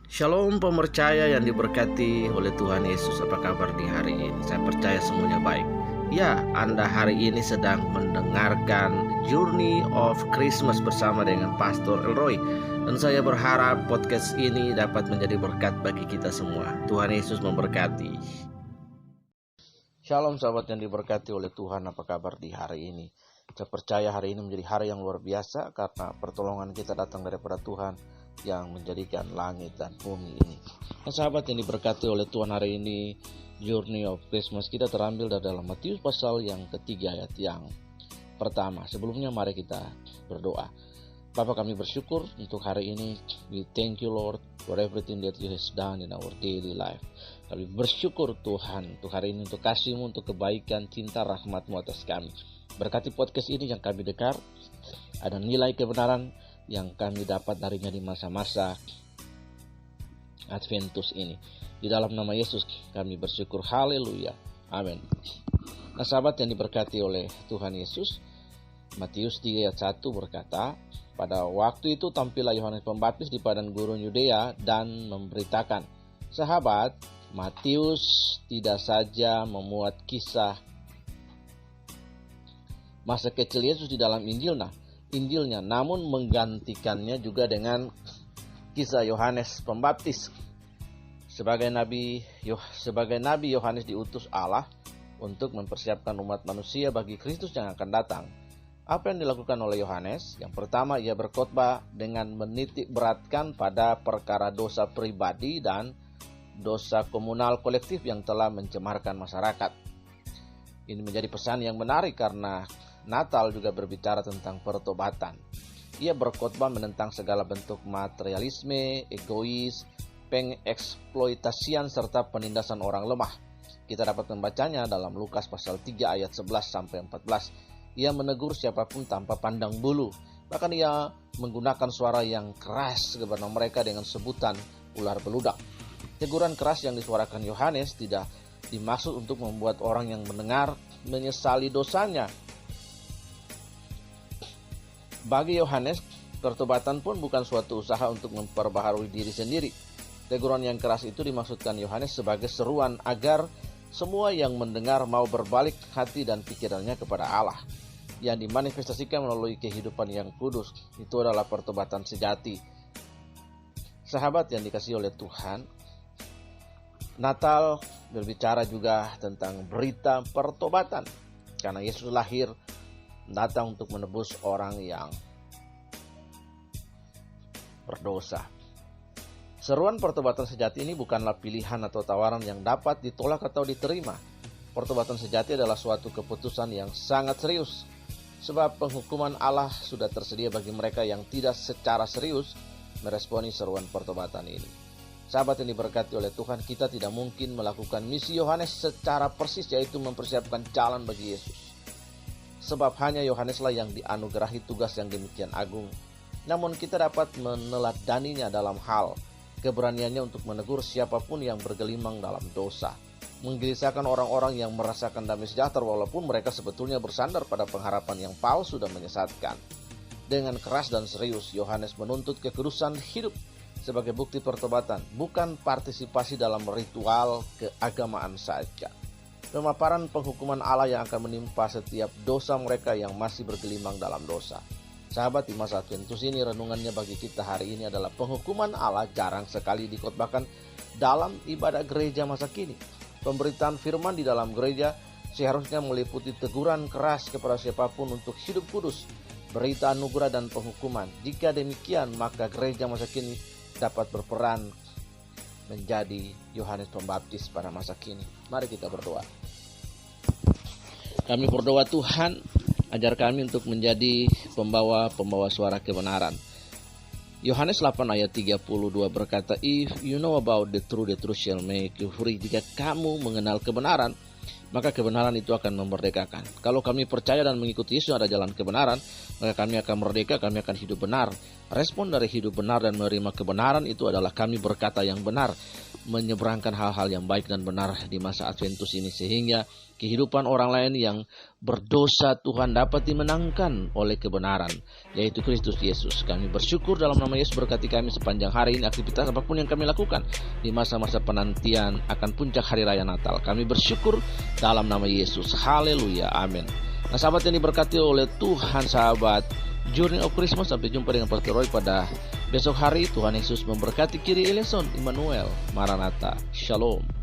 Shalom pemercaya yang diberkati oleh Tuhan Yesus. Apa kabar di hari ini? Saya percaya semuanya baik. Ya, Anda hari ini sedang mendengarkan Journey of Christmas bersama dengan Pastor Elroy. Dan saya berharap podcast ini dapat menjadi berkat bagi kita semua. Tuhan Yesus memberkati. Shalom sahabat yang diberkati oleh Tuhan. Apa kabar di hari ini? Saya percaya hari ini menjadi hari yang luar biasa karena pertolongan kita datang daripada Tuhan yang menjadikan langit dan bumi ini. Nah, sahabat yang diberkati oleh Tuhan, hari ini Journey of Christmas kita terambil dari dalam Matius pasal yang ketiga ayat yang pertama. Sebelumnya mari kita berdoa. Bapa, kami bersyukur untuk hari ini. We thank you Lord for everything that you has done in our daily life. Kami bersyukur Tuhan untuk hari ini, untuk kasih-Mu, untuk kebaikan, cinta, rahmat-Mu atas kami. Berkati podcast ini yang kami dengar, ada nilai kebenaran yang kami dapat darinya di masa-masa Adventus ini. Di dalam nama Yesus kami bersyukur. Haleluya. Amin. Nah, sahabat yang diberkati oleh Tuhan Yesus, Matius 3 ayat 1 berkata, pada waktu itu tampillah Yohanes Pembaptis di padang gurun Yudea dan memberitakan. Sahabat, Matius tidak saja memuat kisah masa kecil Yesus di dalam Injilnya, namun menggantikannya juga dengan kisah Yohanes Pembaptis. Sebagai nabi Yohanes diutus Allah untuk mempersiapkan umat manusia bagi Kristus yang akan datang. Apa yang dilakukan oleh Yohanes? Yang pertama, ia berkhotbah dengan menitik beratkan pada perkara dosa pribadi dan dosa komunal kolektif yang telah mencemarkan masyarakat. Ini menjadi pesan yang menarik karena Natal juga berbicara tentang pertobatan. Ia berkhotbah menentang segala bentuk materialisme, egois, pengeksploitasian serta penindasan orang lemah. Kita dapat membacanya dalam Lukas pasal 3 ayat 11 sampai 14. Ia menegur siapapun tanpa pandang bulu. Bahkan ia menggunakan suara yang keras kepada mereka dengan sebutan ular beludak. Teguran keras yang disuarakan Yohanes tidak dimaksud untuk membuat orang yang mendengar menyesali dosanya. Bagi Yohanes, pertobatan pun bukan suatu usaha untuk memperbaharui diri sendiri. Teguran yang keras itu dimaksudkan Yohanes sebagai seruan agar semua yang mendengar mau berbalik hati dan pikirannya kepada Allah, yang dimanifestasikan melalui kehidupan yang kudus. Itu adalah pertobatan sejati. Sahabat yang dikasihi oleh Tuhan, Natal berbicara juga tentang berita pertobatan. Karena Yesus lahir datang untuk menebus orang yang berdosa. Seruan pertobatan sejati ini bukanlah pilihan atau tawaran yang dapat ditolak atau diterima. Pertobatan sejati adalah suatu keputusan yang sangat serius, sebab penghukuman Allah sudah tersedia bagi mereka yang tidak secara serius meresponi seruan pertobatan ini. Sahabat yang diberkati oleh Tuhan, kita tidak mungkin melakukan misi Yohanes secara persis, yaitu mempersiapkan jalan bagi Yesus. Sebab hanya Yohaneslah yang dianugerahi tugas yang demikian agung. Namun kita dapat meneladaninya dalam hal keberaniannya untuk menegur siapapun yang bergelimang dalam dosa. Menggelisahkan orang-orang yang merasakan damai sejahtera walaupun mereka sebetulnya bersandar pada pengharapan yang palsu dan menyesatkan. Dengan keras dan serius, Yohanes menuntut kekudusan hidup sebagai bukti pertobatan, bukan partisipasi dalam ritual keagamaan saja. Pemaparan penghukuman Allah yang akan menimpa setiap dosa mereka yang masih bergelimang dalam dosa. Sahabat, di masa Adventus ini renungannya bagi kita hari ini adalah penghukuman Allah jarang sekali dikhotbahkan dalam ibadah gereja masa kini. Pemberitaan firman di dalam gereja seharusnya meliputi teguran keras kepada siapapun untuk hidup kudus, berita anugerah dan penghukuman. Jika demikian, maka gereja masa kini dapat berperan menjadi Yohanes Pembaptis pada masa kini. Mari kita berdoa. Kami berdoa, Tuhan, ajar kami untuk menjadi pembawa suara kebenaran. Yohanes 8 ayat 32 berkata, If you know about the truth shall make you free. Jika kamu mengenal kebenaran, maka kebenaran itu akan memerdekakan. Kalau kami percaya dan mengikuti Yesus ada jalan kebenaran, maka kami akan merdeka, kami akan hidup benar. Respon dari hidup benar dan menerima kebenaran itu adalah kami berkata yang benar. menyeberangkan hal-hal yang baik dan benar di masa Adventus ini, sehingga kehidupan orang lain yang berdosa Tuhan dapat dimenangkan oleh kebenaran, yaitu Kristus Yesus. Kami bersyukur dalam nama Yesus, berkati kami sepanjang hari ini, aktivitas apapun yang kami lakukan di masa-masa penantian akan puncak hari raya Natal. Kami bersyukur dalam nama Yesus. Haleluya, amin. Nah, sahabat yang diberkati oleh Tuhan, sahabat Journey of Christmas, sampai jumpa dengan Pastor Roy pada besok hari. Tuhan Yesus memberkati. Kyrie eleison, Immanuel, Maranatha, Shalom.